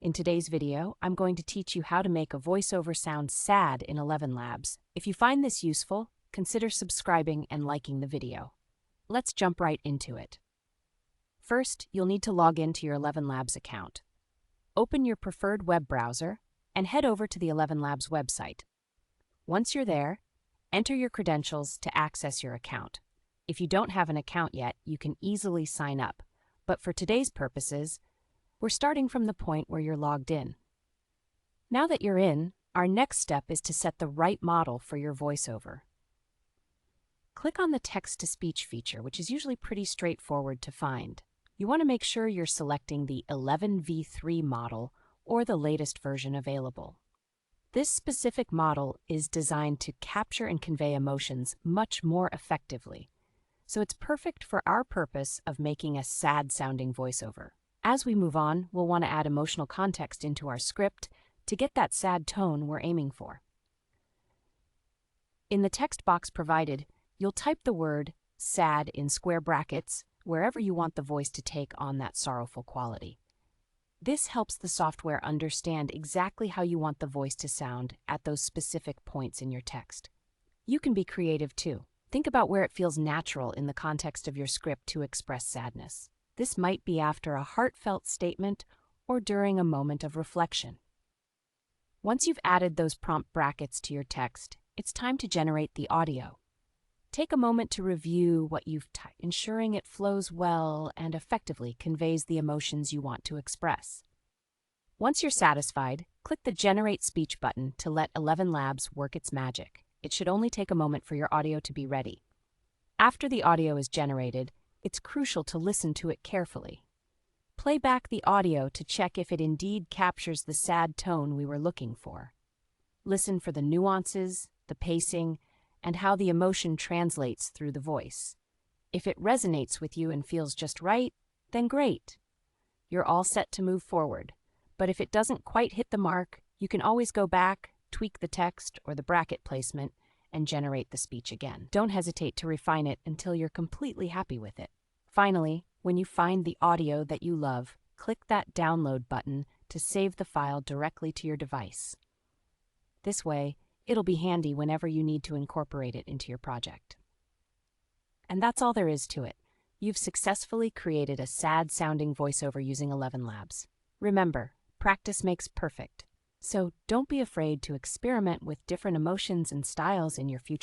In today's video, I'm going to teach you how to make a voiceover sound sad in ElevenLabs. If you find this useful, consider subscribing and liking the video. Let's jump right into it. First, you'll need to log into your ElevenLabs account. Open your preferred web browser and head over to the ElevenLabs website. Once you're there, enter your credentials to access your account. If you don't have an account yet, you can easily sign up. But for today's purposes, we're starting from the point where you're logged in. Now that you're in, our next step is to set the right model for your voiceover. Click on the text-to-speech feature, which is usually pretty straightforward to find. You want to make sure you're selecting the 11v3 model or the latest version available. This specific model is designed to capture and convey emotions much more effectively, so it's perfect for our purpose of making a sad-sounding voiceover. As we move on, we'll want to add emotional context into our script to get that sad tone we're aiming for. In the text box provided, you'll type the word sad in square brackets wherever you want the voice to take on that sorrowful quality. This helps the software understand exactly how you want the voice to sound at those specific points in your text. You can be creative too. Think about where it feels natural in the context of your script to express sadness. This might be after a heartfelt statement or during a moment of reflection. Once you've added those prompt brackets to your text, it's time to generate the audio. Take a moment to review what you've typed, ensuring it flows well and effectively conveys the emotions you want to express. Once you're satisfied, click the Generate Speech button to let ElevenLabs work its magic. It should only take a moment for your audio to be ready. After the audio is generated, it's crucial to listen to it carefully. Play back the audio to check if it indeed captures the sad tone we were looking for. Listen for the nuances, the pacing, and how the emotion translates through the voice. If it resonates with you and feels just right, then great. You're all set to move forward. But if it doesn't quite hit the mark, you can always go back, tweak the text or the bracket placement, and generate the speech again. Don't hesitate to refine it until you're completely happy with it. Finally, when you find the audio that you love, click that download button to save the file directly to your device. This way, it'll be handy whenever you need to incorporate it into your project. And that's all there is to it. You've successfully created a sad-sounding voiceover using ElevenLabs. Remember, practice makes perfect. So don't be afraid to experiment with different emotions and styles in your future